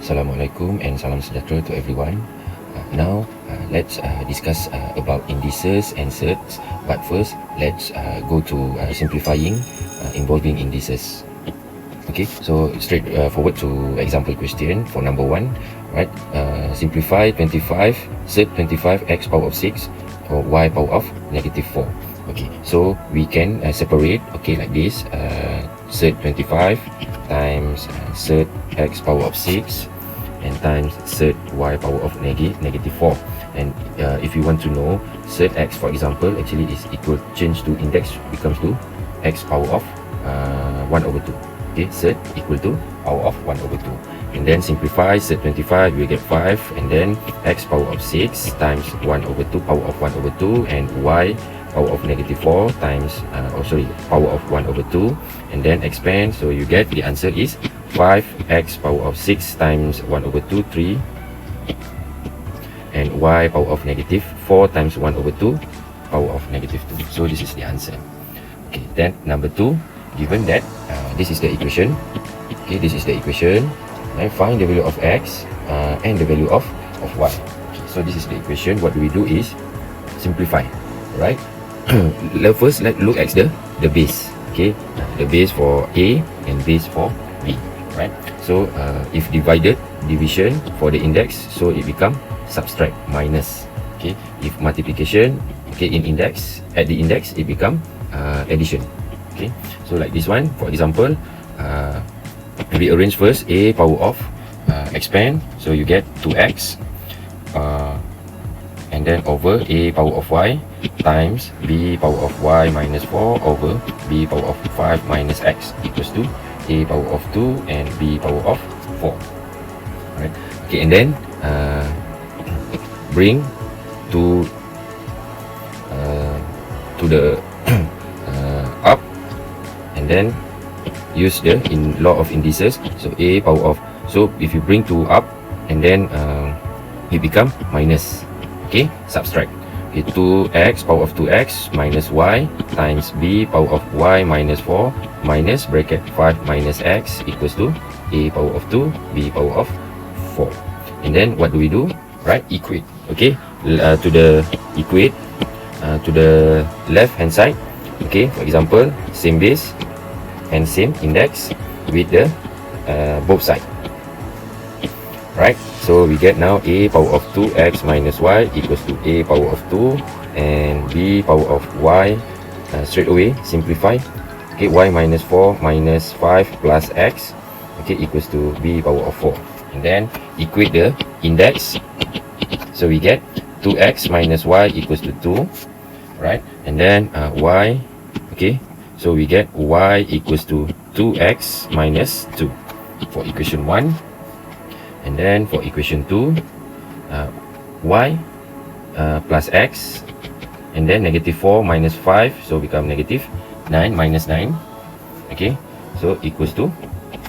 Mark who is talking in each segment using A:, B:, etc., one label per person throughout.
A: Assalamualaikum and salam sejahtera to everyone. Now let's discuss about indices and SURDS. But first, let's go to simplifying involving indices. Okay, so straight forward to example question for number 1, right? Simplify 25, SURD 25 x power of 6 or y power of negative 4. Okay, so we can separate, okay, like this. SURD 25 times SURD x power of 6 and times SURD y power of negative 4. And if you want to know, SURD x, for example, actually is equal, change to index becomes to x power of 1 over 2. Okay, SURD equal to power of 1 over 2. And then simplify SURD 25, we get 5, and then x power of 6 times 1 over 2, power of 1 over 2, and y power of negative 4 times, power of 1 over 2, and then expand, so you get the answer is 5x power of 6 times 1 over 2, 3, and y power of negative 4 times 1 over 2, power of negative 2. So this is the answer. Okay, then number 2, given that this is the equation. Okay, this is the equation. And find the value of x and the value of y. Okay, so this is the equation. What we do is simplify, right? First, let's look at the base. Okay, the base for A and base for B, right? So if division for the index, so it become subtract, minus. Okay, if multiplication, okay, in index, at the index, it become addition. Okay, so like this one, for example, we arrange first A power of expand, so you get 2x, and then over A power of y times B power of y minus 4 over B power of 5 minus x equals to A power of 2 and B power of 4. Right? Okay, and then bring to the up, and then use the law of indices. So A power of, so if you bring 2 up, and then it become minus. Okay, subtract. Okay, 2x power of 2x minus y times b power of y minus 4 minus bracket 5 minus x equals to a power of 2, b power of 4. And then what do we do? Right, equate. Okay, to the equate to the left hand side. Okay, for example, same base and same index with the both side. Right, so we get now a power of 2x minus y equals to a power of 2 and b power of y. Straight away simplify. Okay, y minus 4 minus 5 plus x, okay, equals to b power of 4. And then equate the index, so we get 2x minus y equals to 2, right? And then y, okay, so we get y equals to 2x minus 2 for equation 1. And then for equation 2, y plus x, and then negative 4 minus 5, so become negative 9 minus 9. Okay, so equals to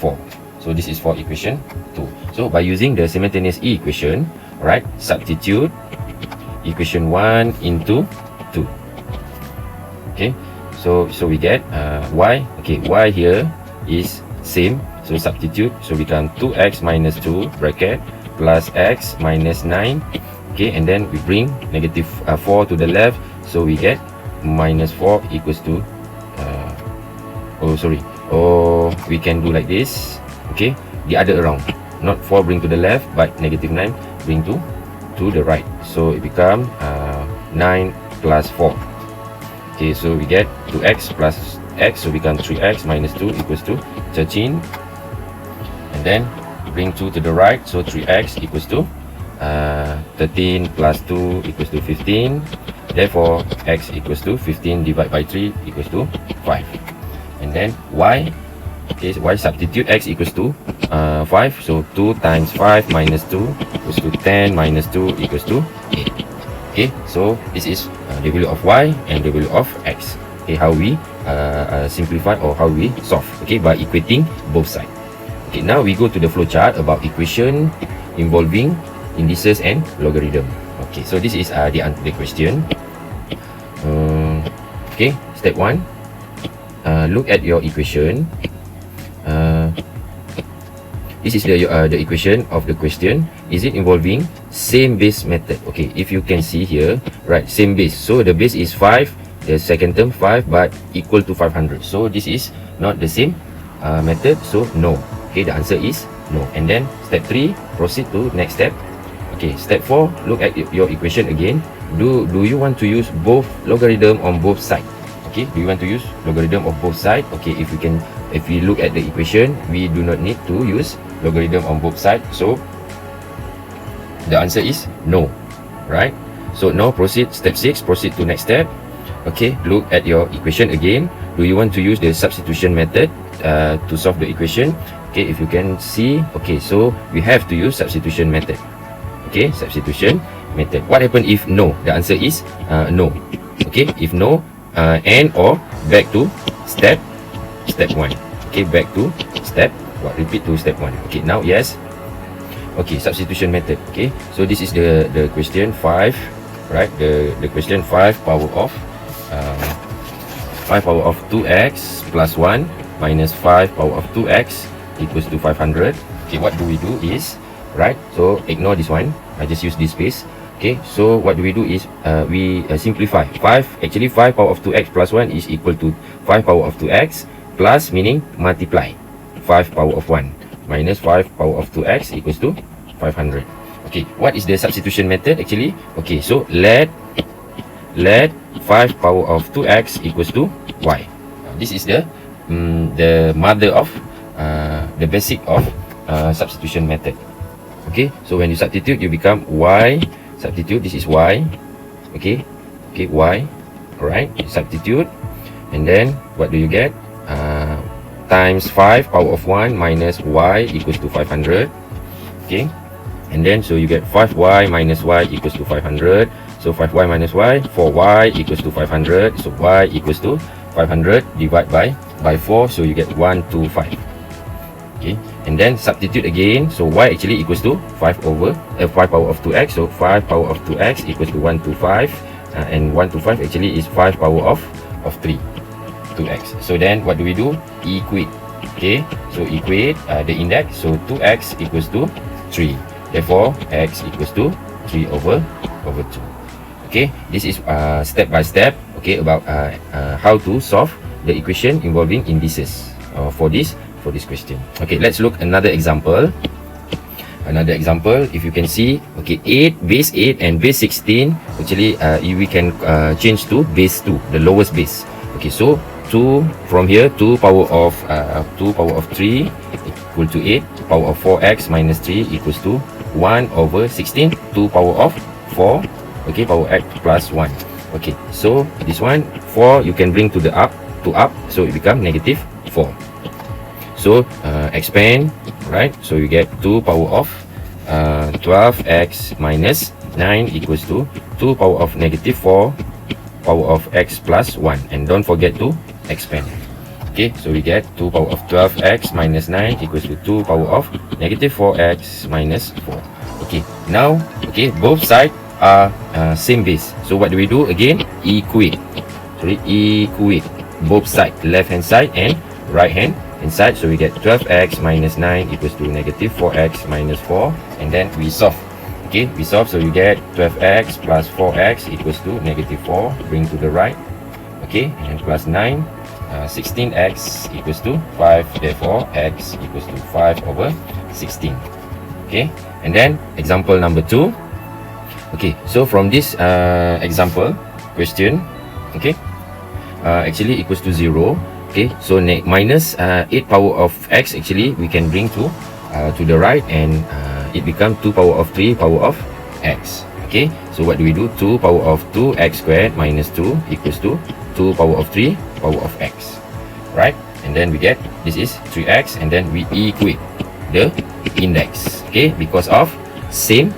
A: 4. So this is for equation 2. So by using the simultaneous equation, right, substitute equation 1 into 2. Okay, so we get y. Okay, y here is same, so substitute, so become 2x minus 2 bracket plus x minus 9. Okay, and then we bring negative 4 to the left, so we get minus 4 equals to we can do like this. Okay, the other around, not 4 bring to the left, but negative 9 bring to the right, so it become 9 plus 4. Okay, so we get 2x plus x, so become 3x minus 2 equals to 13. And then bring 2 to the right, so 3x equals to 13 plus 2 equals to 15. Therefore x equals to 15 divided by 3 equals to 5. And then y, okay, so y substitute x equals to 5, so 2 times 5 minus 2 equals to 10 minus 2 equals to 8. Okay, so this is the value of y and the value of x. Okay, how we simplify or how we solve, okay, by equating both sides. Okay, now we go to the flowchart about equation involving indices and logarithm. Okay, so this is the question. Okay, step 1, look at your equation. this is the equation of the question. Is it involving same base method? Okay, if you can see here, right, same base. So the base is 5, the second term 5, but equal to 500. So this is not the same method, so no. Okay, the answer is no. And then step 3, proceed to next step. Okay, step 4, look at your equation again. Do you want to use both logarithm on both sides? Okay, do you want to use logarithm of both sides? Okay, if we look at the equation, we do not need to use logarithm on both sides. So the answer is no, right? So now proceed, step 6, proceed to next step. Okay, look at your equation again. Do you want to use the substitution method to solve the equation? Okay, if you can see, okay, so we have to use substitution method. Okay, substitution method. What happens if no? The answer is no. Okay, if no, and or back to step 1. Okay, back to step what? Repeat to step 1. Okay, now yes. Okay, substitution method. Okay, so this is the question 5, right? The question 5 power of 2x plus 1 minus 5 power of 2x equals to 500. Okay, what do we do is, right, so ignore this one, I just use this space. Okay, so what do we do is we simplify. 5 power of 2x plus 1 is equal to 5 power of 2x plus, meaning multiply 5 power of 1 minus 5 power of 2x equals to 500. Okay, what is the substitution method actually? Okay, so let 5 power of 2x equals to y. This is the mother of the basic of substitution method. Okay, so when you substitute, you become y. Substitute, this is y. Okay, y. Alright, substitute, and then what do you get? Times 5 power of 1 minus y equals to 500. Okay, and then so you get 5y minus y equals to 500. So 5y minus y, 4y equals to 500. So y equals to 500 divided by 4, so you get 125. Okay, and then substitute again. So y actually equals to 5 power of 2x. So 5 power of 2x equals to 125, and 125 actually is 5 power of 3, 2x. So then what do we do? Equate. Okay, so equate the index. So 2x equals to 3. Therefore x equals to 3 over 2. Okay, this is step by step. Okay, about how to solve the equation involving indices for this question. Okay, let's look another example. If you can see, okay, base 8 and base 16, actually we can change to base 2, the lowest base. Okay, so 2 from here, 2 power of 3 equal to 8. Power of 4x minus 3 equals to 1 over 16. 2 power of 4, okay, power x plus 1. Okay, so this one 4 you can bring to the up, so it become negative 4. So expand, right? So you get 2 power of 12x minus 9 equals to 2 power of negative 4 power of x plus 1, and don't forget to expand. Okay, so we get 2 power of 12x minus 9 equals to 2 power of negative 4x minus 4. Okay, now, okay, both sides are same base. So what do we do again? Equate both sides, left hand side and right hand side. So we get 12x minus 9 equals to negative 4x minus 4, and then we solve. Okay, we solve, so you get 12x plus 4x equals to negative 4, bring to the right. Okay, and plus 9, 16x equals to 5, therefore x equals to 5 over 16. Okay, and then example number 2. Okay, so from this example question, okay, actually equals to 0. Okay, so minus 8 power of x, actually we can bring to the right, and it becomes 2 power of 3 power of x. Okay, so what do we do? 2 power of 2x squared minus 2 equals to 2 power of 3 power of x, right? And then we get this is 3x, and then we equate the index, okay, because of same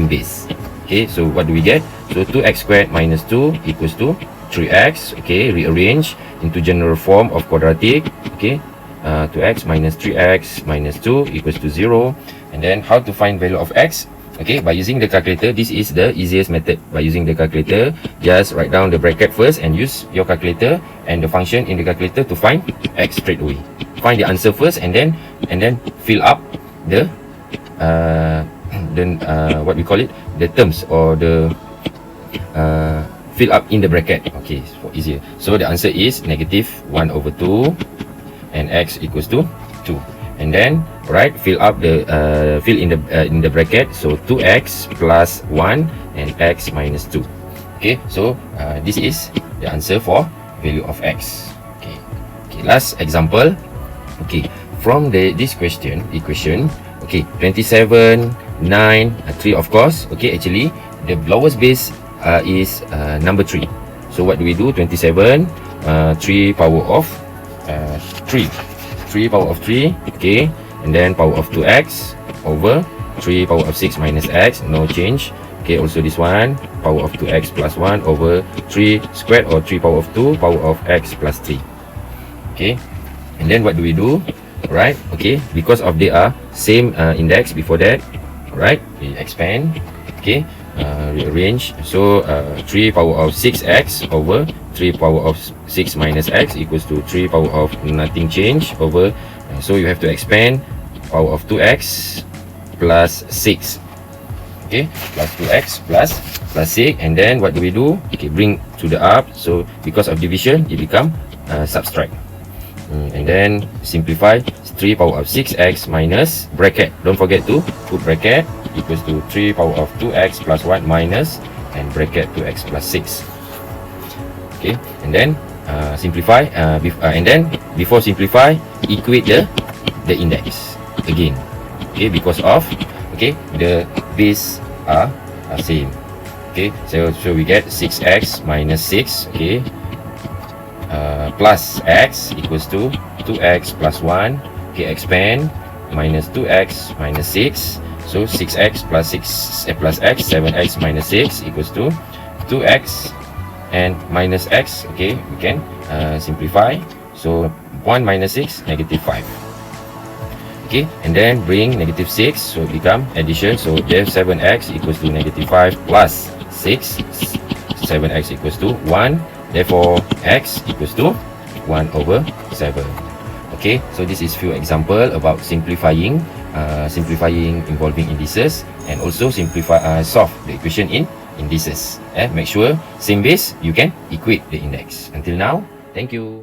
A: base. Okay, so what do we get? So 2x squared minus 2 equals to 3x. Okay, rearrange into general form of quadratic. Okay, 2x minus 3x minus 2 equals to 0. And then how to find value of x? Okay, by using the calculator. This is the easiest method. By using the calculator, just write down the bracket first and use your calculator and the function in the calculator to find x straight away. Find the answer first, and then fill up the what we call it, the terms, or the fill up in the bracket. Okay, for easier. So the answer is negative 1 over 2 and x equals to 2. And then fill up the fill in the bracket. So 2x plus 1 and x minus 2. Okay, so this is the answer for value of x. Okay, last example. Okay, from this equation, okay, 27, 9, 3, of course. Okay, actually the lowest base is number 3. So what do we do? 27, 3 power of 3 power of 3. Okay, and then power of 2x over 3 power of 6 minus x, no change. Okay, also this one, power of 2x plus 1 over 3 squared, or 3 power of 2 power of x plus 3. Okay, and then what do we do? Right, okay, because of they are same index before that, right, we expand. Okay, rearrange. So 3 power of 6x over 3 power of 6 minus x equals to 3 power of nothing change over, so you have to expand power of 2x plus 6. Okay, plus 2x plus 6, and then what do we do? Okay, bring to the up. So because of division, it become subtract. And then simplify. 3 power of 6x minus bracket, don't forget to put bracket, equals to 3 power of 2x plus 1 minus, and bracket 2x plus 6. Okay, and then simplify, and then before simplify, equate the index again. Okay, because of, okay, the base are same. Okay, so we get 6x minus 6. Okay, plus x equals to 2x plus 1. Okay, expand, minus 2x minus 6. So 6x plus 6 plus x, 7x minus 6 equals to 2x and minus x. Okay, we can simplify. So 1 minus 6, negative 5. Okay, and then bring negative 6, so it become addition. So there 7x equals to negative 5 plus 6. 7x equals to 1. Therefore, x equals to 1 over 7. Okay, so this is few example about simplifying involving indices, and also solve the equation in indices. Make sure same base you can equate the index. Until now, thank you.